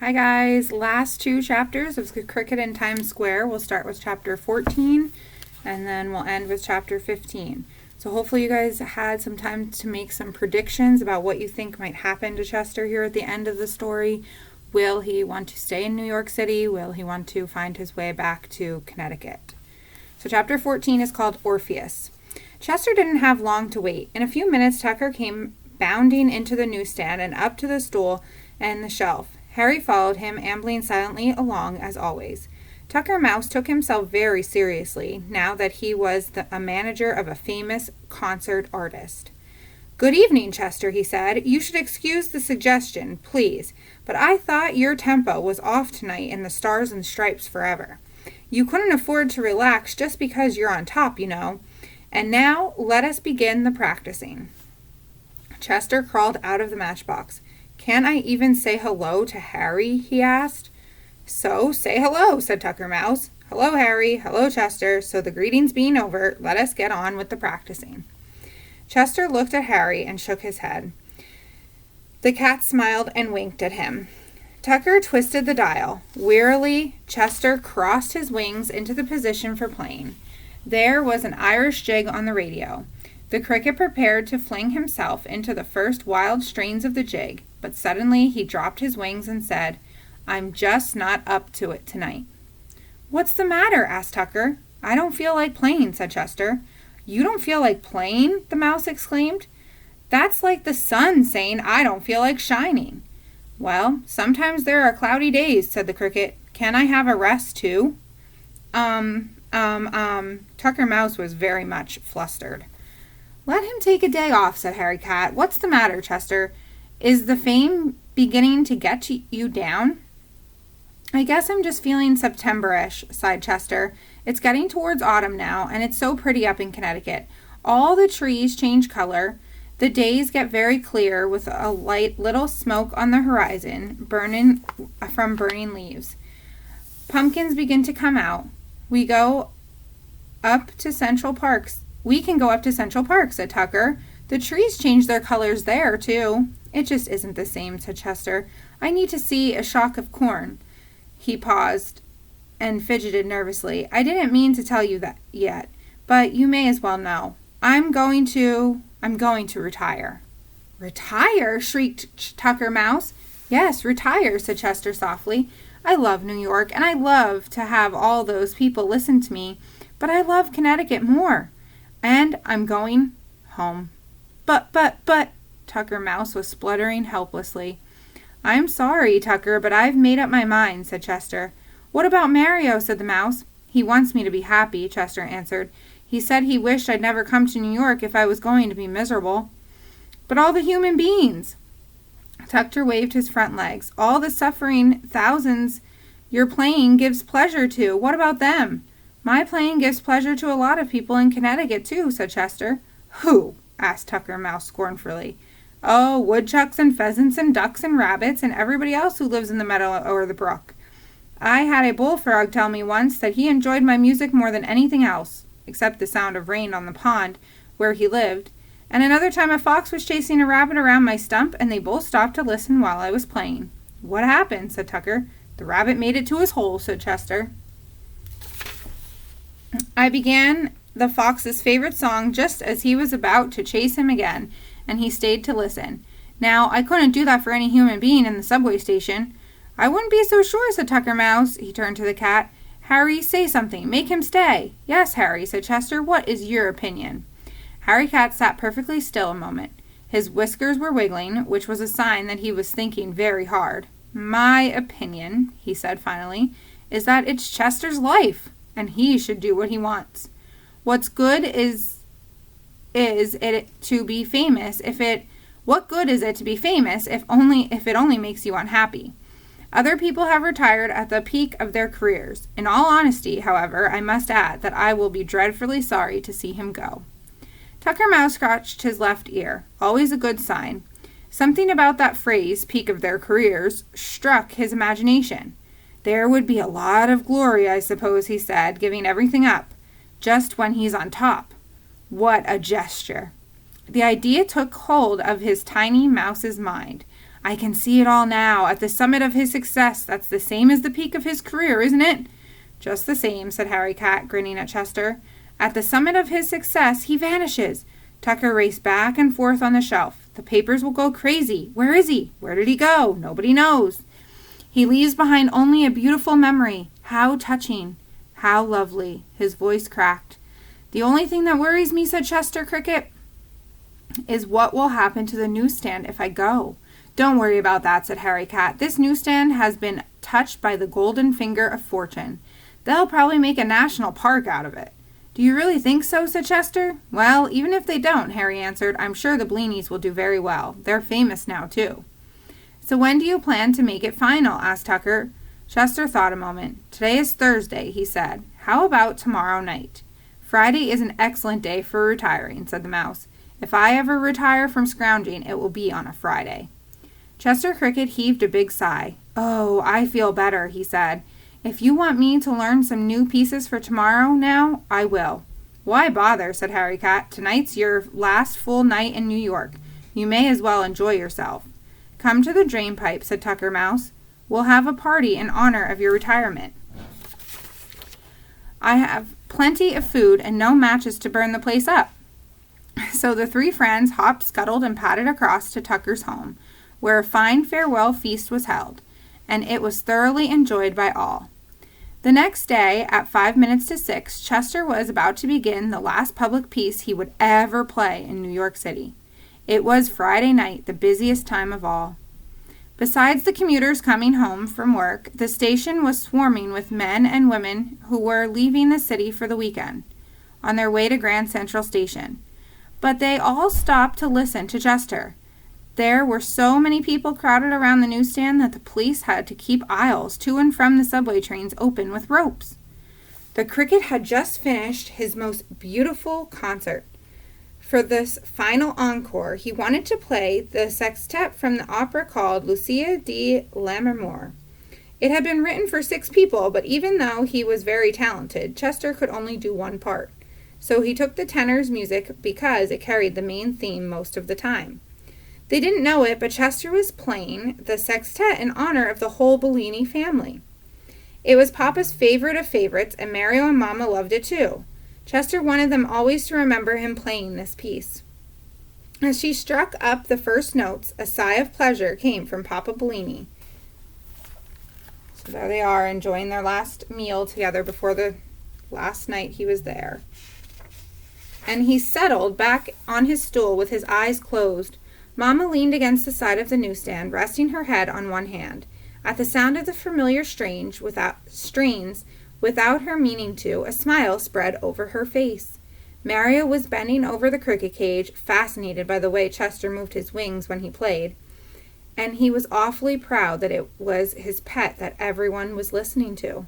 Hi guys, last two chapters of Cricket in Times Square. We'll start with chapter 14 and then we'll end with chapter 15. So hopefully you guys had some time to make some predictions about what you think might happen to Chester here at the end of the story. Will he want to stay in New York City? Will he want to find his way back to Connecticut? So chapter 14 is called Orpheus. Chester didn't have long to wait. In a few minutes, Tucker came bounding into the newsstand and up to the stool and the shelf. Harry followed him, ambling silently along as always. Tucker Mouse took himself very seriously, now that he was a manager of a famous concert artist. "Good evening, Chester," he said. "You should excuse the suggestion, please, but I thought your tempo was off tonight in the Stars and Stripes Forever. You couldn't afford to relax just because you're on top, you know. And now let us begin the practicing." Chester crawled out of the matchbox. "Can't I even say hello to Harry?" he asked. "So, say hello," said Tucker Mouse. "Hello, Harry. Hello, Chester. So the greetings being over, let us get on with the practicing." Chester looked at Harry and shook his head. The cat smiled and winked at him. Tucker twisted the dial. Wearily, Chester crossed his wings into the position for playing. There was an Irish jig on the radio. The cricket prepared to fling himself into the first wild strains of the jig, but suddenly he dropped his wings and said, "I'm just not up to it tonight." "What's the matter?" asked Tucker. "I don't feel like playing," said Chester. "You don't feel like playing?" the mouse exclaimed. "That's like the sun saying I don't feel like shining." "Well, sometimes there are cloudy days," said the cricket. "Can I have a rest too?" Tucker Mouse was very much flustered. "Let him take a day off," said Harry Cat. "What's the matter, Chester? Is the fame beginning to get you down?" "I guess I'm just feeling September-ish," sighed Chester. "It's getting towards autumn now, and it's so pretty up in Connecticut. All the trees change color. The days get very clear with a light little smoke on the horizon burning from burning leaves. Pumpkins begin to come out. We can go up to Central Park," said Tucker. "The trees change their colors there, too." "It just isn't the same," said Chester. "I need to see a shock of corn." He paused and fidgeted nervously. "I didn't mean to tell you that yet, but you may as well know. I'm going to retire." "Retire?" shrieked Tucker Mouse. "Yes, retire," said Chester softly. "I love New York, and I love to have all those people listen to me, but I love Connecticut more. And I'm going home." But, Tucker Mouse was spluttering helplessly. "I'm sorry, Tucker, but I've made up my mind," said Chester. "What about Mario?" said the mouse. "He wants me to be happy," Chester answered. "He said he wished I'd never come to New York if I was going to be miserable." "But all the human beings," Tucker waved his front legs, "all the suffering thousands your playing gives pleasure to, what about them?" "My playing gives pleasure to a lot of people in Connecticut, too," said Chester. "Who?" asked Tucker Mouse scornfully. "Oh, woodchucks and pheasants and ducks and rabbits and everybody else who lives in the meadow or the brook. I had a bullfrog tell me once that he enjoyed my music more than anything else, except the sound of rain on the pond where he lived. And another time a fox was chasing a rabbit around my stump, and they both stopped to listen while I was playing." "What happened?" said Tucker. "The rabbit made it to his hole," said Chester. "I began the fox's favorite song just as he was about to chase him again, and he stayed to listen. Now, I couldn't do that for any human being in the subway station." "I wouldn't be so sure," said Tucker Mouse. He turned to the cat. "Harry, say something. Make him stay." "Yes, Harry," said Chester. "What is your opinion?" Harry Cat sat perfectly still a moment. His whiskers were wiggling, which was a sign that he was thinking very hard. "My opinion," he said finally, "is that it's Chester's life, and he should do what he wants. What good is it to be famous if it only makes you unhappy? Other people have retired at the peak of their careers. In all honesty, however, I must add that I will be dreadfully sorry to see him go." Tucker Mouse scratched his left ear, always a good sign. Something about that phrase, peak of their careers, struck his imagination. "There would be a lot of glory, I suppose," he said, "giving everything up, just when he's on top. What a gesture!" The idea took hold of his tiny mouse's mind. I can see it all now. At the summit of his success, that's the same as the peak of his career, isn't it? Just the same, said Harry Cat, grinning at Chester. At the summit of his success, he vanishes. Tucker raced back and forth on the shelf. The papers will go crazy. Where is he? Where did he go? Nobody knows. He leaves behind only a beautiful memory. How touching. How lovely. His voice cracked. The only thing that worries me, said Chester Cricket, is what will happen to the newsstand if I go. Don't worry about that, said Harry Cat. This newsstand has been touched by the golden finger of fortune. They'll probably make a national park out of it. Do you really think so, said Chester. Well, even if they don't, Harry answered, I'm sure the Bleenies will do very well. They're famous now, too. So when do you plan to make it final? Asked Tucker. Chester thought a moment. Today is Thursday, he said. How about tomorrow night? Friday is an excellent day for retiring, said the mouse. If I ever retire from scrounging, it will be on a Friday. Chester Cricket heaved a big sigh. Oh, I feel better, he said. If you want me to learn some new pieces for tomorrow now, I will. Why bother, said Harry Cat. Tonight's your last full night in New York. You may as well enjoy yourself. Come to the drain pipe, said Tucker Mouse. We'll have a party in honor of your retirement. I have plenty of food and no matches to burn the place up. So the three friends hopped, scuttled, and padded across to Tucker's home, where a fine farewell feast was held, and it was thoroughly enjoyed by all. The next day, at 5 minutes to 6, Chester was about to begin the last public piece he would ever play in New York City. It was Friday night, the busiest time of all. Besides the commuters coming home from work, the station was swarming with men and women who were leaving the city for the weekend, on their way to Grand Central Station. But they all stopped to listen to Chester. There were so many people crowded around the newsstand that the police had to keep aisles to and from the subway trains open with ropes. The Cricket had just finished his most beautiful concert. For this final encore, he wanted to play the sextet from the opera called Lucia di Lammermoor. It had been written for 6 people, but even though he was very talented, Chester could only do one part. So he took the tenor's music because it carried the main theme most of the time. They didn't know it, but Chester was playing the sextet in honor of the whole Bellini family. It was Papa's favorite of favorites, and Mario and Mama loved it too. Chester wanted them always to remember him playing this piece. As she struck up the first notes, a sigh of pleasure came from Papa Bellini. So there they are, enjoying their last meal together before the last night he was there. And he settled back on his stool with his eyes closed. Mama leaned against the side of the newsstand, resting her head on one hand. At the sound of the familiar strains, without her meaning to, a smile spread over her face. Mario was bending over the cricket cage, fascinated by the way Chester moved his wings when he played, and he was awfully proud that it was his pet that everyone was listening to.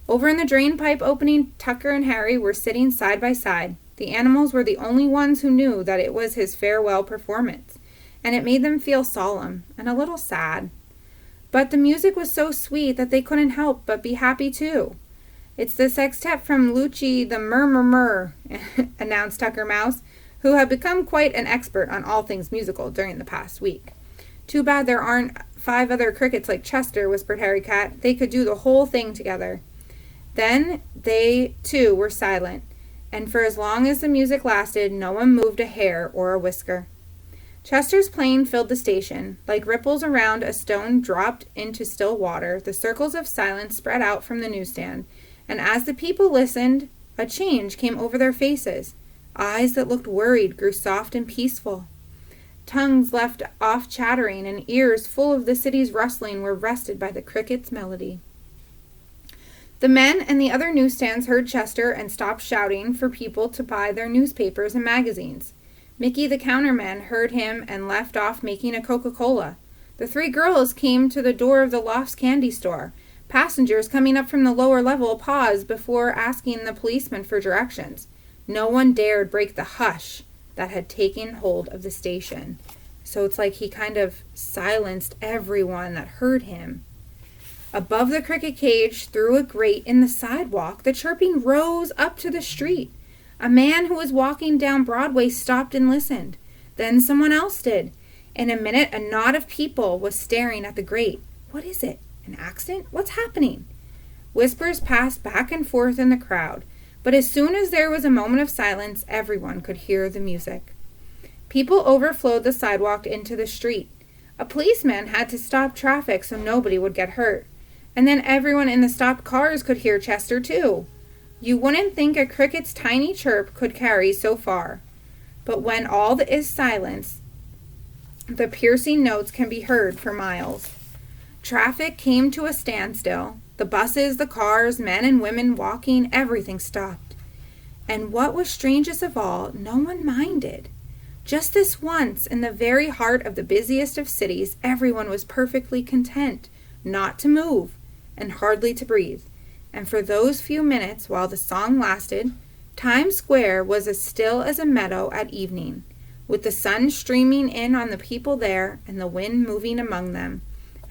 Over in the drain pipe opening, Tucker and Harry were sitting side by side. The animals were the only ones who knew that it was his farewell performance, and it made them feel solemn and a little sad. But the music was so sweet that they couldn't help but be happy too. It's the sextet from Lucci the Murmur, announced Tucker Mouse, who had become quite an expert on all things musical during the past week. Too bad there aren't 5 other crickets like Chester, whispered Harry Cat. They could do the whole thing together. Then they, too, were silent, and for as long as the music lasted, no one moved a hair or a whisker. Chester's playing filled the station. Like ripples around a stone dropped into still water, the circles of silence spread out from the newsstand, and as the people listened, a change came over their faces. Eyes that looked worried grew soft and peaceful. Tongues left off chattering, and ears full of the city's rustling were rested by the cricket's melody. The men and the other newsstands heard Chester and stopped shouting for people to buy their newspapers and magazines. Mickey the counterman heard him and left off making a Coca-Cola. The 3 girls came to the door of the Lofts candy store. Passengers coming up from the lower level paused before asking the policeman for directions. No one dared break the hush that had taken hold of the station. So it's like he kind of silenced everyone that heard him. Above the cricket cage, through a grate in the sidewalk, the chirping rose up to the street. A man who was walking down Broadway stopped and listened. Then someone else did. In a minute, a knot of people was staring at the grate. What is it? An accident? What's happening? Whispers passed back and forth in the crowd, but as soon as there was a moment of silence, everyone could hear the music. People overflowed the sidewalk into the street. A policeman had to stop traffic so nobody would get hurt. And then everyone in the stopped cars could hear Chester too. You wouldn't think a cricket's tiny chirp could carry so far. But when all is silence, the piercing notes can be heard for miles. Traffic came to a standstill. The buses, the cars, men and women walking, everything stopped. And what was strangest of all, no one minded. Just this once, in the very heart of the busiest of cities, everyone was perfectly content, not to move, and hardly to breathe. And for those few minutes while the song lasted, Times Square was as still as a meadow at evening, with the sun streaming in on the people there and the wind moving among them,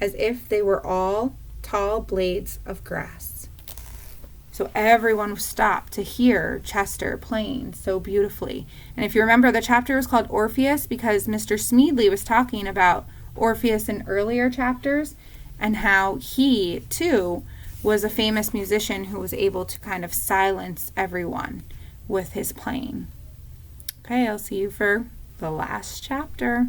as if they were all tall blades of grass. So everyone stopped to hear Chester playing so beautifully. And if you remember, the chapter was called Orpheus because Mr. Smedley was talking about Orpheus in earlier chapters and how he, too, was a famous musician who was able to kind of silence everyone with his playing. Okay, I'll see you for the last chapter.